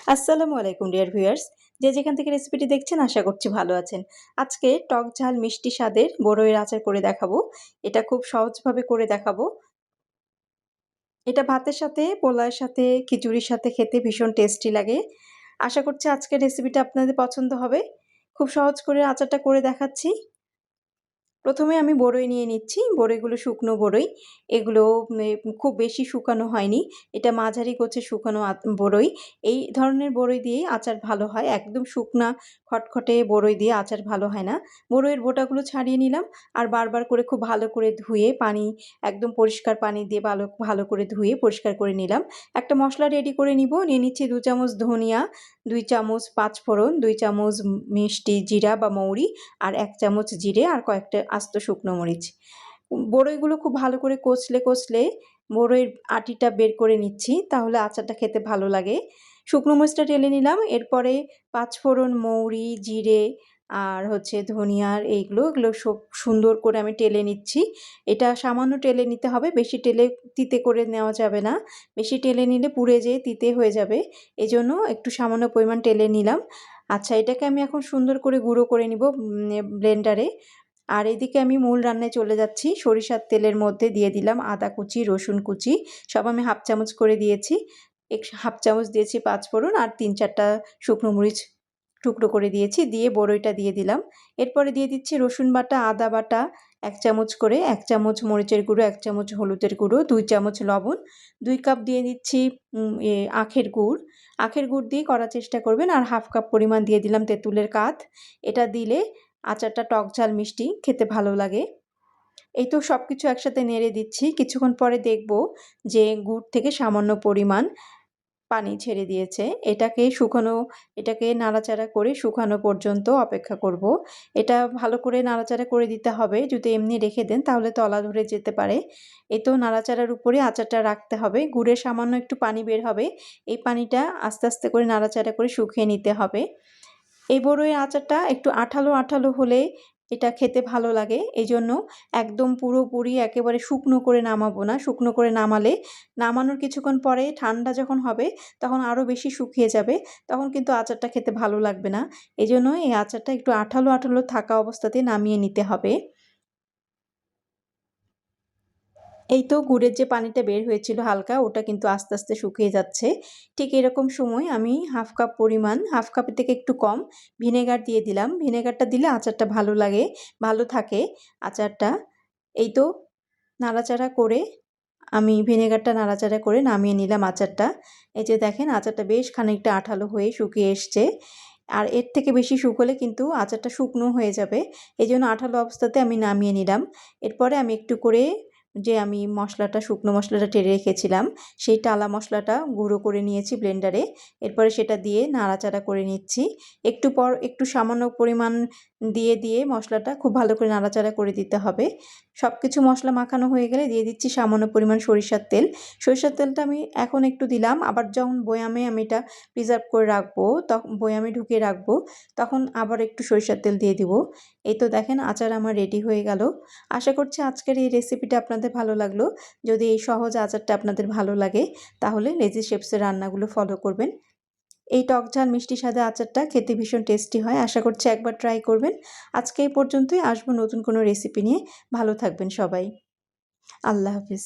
আসসালামু আলাইকুম dear viewers, যে যেখান থেকে রেসিপিটি দেখছেন আশা করছি ভালো আছেন। আজকে টক ঝাল মিষ্টি স্বাদের বড়ইয়ের আচার করে দেখাবো। এটা খুব সহজভাবে করে দেখাবো। এটা ভাতের সাথে, পোলাওয়ের সাথে, খিচুড়ির সাথে খেতে ভীষণ টেস্টি লাগে। আশা করছি আজকের রেসিপিটা আপনাদের পছন্দ হবে। খুব সহজ করে আচারটা করে দেখাচ্ছি। প্রথমে আমি বড়ই নিয়ে নিচ্ছি। বড়ইগুলো শুকনো বড়ই। এগুলো খুব বেশি শুকানো হয়নি। এটা মাঝারি গোছের শুকানো বড়ই। এই ধরনের বড়ই দিয়েই আচার ভালো হয়। একদম শুকনা খটখটে বড়ই দিয়ে আচার ভালো হয় না। বড়ইয়ের বোটাগুলো ছাড়িয়ে নিলাম আর বারবার করে খুব ভালো করে ধুয়ে একদম পরিষ্কার পানি দিয়ে ভালো ভালো করে ধুয়ে পরিষ্কার করে নিলাম। একটা মসলা রেডি করে নিব। নিয়ে নিচ্ছি ২ চামচ ধনিয়া, ২ চামচ পাঁচফোড়ন, ২ চামচ মিষ্টি জিরা বা মৌরি আর ১ চামচ জিরে আর কয়েকটা আস্ত শুকনো মরিচ। বড়ইগুলো খুব ভালো করে কষলে বড়ইয়ের আটিটা বের করে নিচ্ছি, তাহলে আচারটা খেতে ভালো লাগে। শুকনো মরিচটা টেলে নিলাম। এরপরে পাঁচফোড়ন, মৌরি, জিরে আর ধনিয়ার এগুলো সব সুন্দর করে আমি টেলে নিচ্ছি। এটা সামান্য টেলে নিতে হবে, বেশি টেলে তিতে করে নেওয়া যাবে না। বেশি টেলে নিলে পুড়ে যেয়ে তিতে হয়ে যাবে। এজন্য একটু সামান্য পরিমাণ টেলে নিলাম। আচ্ছা, এটাকে আমি এখন সুন্দর করে গুঁড়ো করে নিব ব্লেন্ডারে। আর এদিকে আমি মূল রান্নায় চলে যাচ্ছি। সরিষার তেলের মধ্যে দিয়ে দিলাম আদা কুচি, রসুন কুচি, সব আমি হাফ চামচ করে দিয়েছি। হাফ চামচ দিয়েছি পাঁচফোড়ন আর ৩-৪টা শুকনো মরিচ টুকরো করে দিয়েছি। দিয়ে বড়ইটা দিয়ে দিলাম। এরপরে দিয়ে দিচ্ছি রসুন বাটা, আদা বাটা ১ চামচ করে, ১ চামচ মরিচের গুঁড়ো, ১ চামচ হলুদের গুঁড়ো, ২ চামচ লবণ, ২ কাপ দিয়ে দিচ্ছি আখের গুড়। আখের গুড় দিয়ে করার চেষ্টা করবেন। আর হাফ কাপ পরিমাণ দিয়ে দিলাম তেঁতুলের কাঠ। এটা দিলে আচারটা টক ঝাল মিষ্টি খেতে ভালো লাগে। এই তো সবকিছু একসাথে নেড়ে দিচ্ছি। কিছুক্ষণ পরে দেখব যে গুড় থেকে সামান্য পরিমাণ পানি ছেড়ে দিয়েছে। এটাকে নাড়াচাড়া করে শুকানো পর্যন্ত অপেক্ষা করব। এটা ভালো করে নাড়াচাড়া করে দিতে হবে। যদি এমনি রেখে দেন তাহলে তলা ধরে যেতে পারে। এই তো নাড়াচাড়ার উপরে আচারটা রাখতে হবে। গুড়ের সামান্য একটু পানি বের হবে। এই পানিটা আস্তে আস্তে করে নাড়াচাড়া করে শুকিয়ে নিতে হবে। এই বড়ইয়ের আচারটা একটু আঠালো হলে এটা খেতে ভালো লাগে। এজন্য একদম পুরোপুরি একেবারে শুকনো করে নামাবো না। শুকনো করে নামালে নামানোর কিছুক্ষণ পরে ঠান্ডা যখন হবে তখন আরও বেশি শুকিয়ে যাবে। তখন কিন্তু আচারটা খেতে ভালো লাগবে না। এজন্য এই আচারটা একটু আঠালো থাকা অবস্থাতেই নামিয়ে নিতে হবে। এই তো গুড়ের যে পানিটা বের হয়েছিল হালকা, ওটা কিন্তু আস্তে আস্তে শুকিয়ে যাচ্ছে। ঠিক এরকম সময় আমি হাফ কাপের থেকে একটু কম ভিনেগার দিয়ে দিলাম। ভিনেগারটা দিলে আচারটা ভালো লাগে, ভালো থাকে আচারটা। এই তো নাড়াচাড়া করে ভিনেগারটা নাড়াচাড়া করে নামিয়ে নিলাম আচারটা। এই যে দেখেন আচারটা বেশ খানিকটা আঠালো হয়ে শুকিয়ে এসছে। আর এর থেকে বেশি শুকোলে কিন্তু আচারটা শুকনো হয়ে যাবে। এজন্য আঠালো অবস্থাতে আমি নামিয়ে নিলাম। এরপরে আমি একটু করে আমি শুকনো মশলাটা টেরে রেখেছিলাম, সেই টালা মশলাটা গুঁড়ো করে নিয়েছি ব্লেন্ডারে। এরপরে সেটা দিয়ে নাড়াচাড়া করে নিচ্ছি। একটু পর একটু সামান্য পরিমাণ দিয়ে মশলাটা খুব ভালো করে নাড়াচাড়া করে দিতে হবে। সবকিছু মশলা মাখানো হয়ে গেলে দিয়ে দিচ্ছি সামান্য পরিমাণ সরিষার তেল। সরিষার তেলটা আমি এখন একটু দিলাম, আবার যখন বয়ামে আমি এটা প্রিজার্ভ করে রাখবো, তখন বয়ামে ঢুকিয়ে রাখবো, তখন আবার একটু সরিষার তেল দিয়ে দিব। এই তো দেখেন আচার আমার রেডি হয়ে গেল। আশা করছি আজকের এই রেসিপিটা আপনাদের ভালো লাগলো। যদি এই সহজ আচারটা আপনাদের ভালো লাগে তাহলে লেজি শেফসের রান্নাগুলো ফলো করবেন। এই টক ঝাল মিষ্টি স্বাদের আচারটা খেতে ভীষণ টেস্টি হয়। আশা করছি একবার ট্রাই করবেন। আজকে এই পর্যন্তই। আসবো নতুন কোনো রেসিপি নিয়ে। ভালো থাকবেন সবাই। আল্লাহ হাফিজ।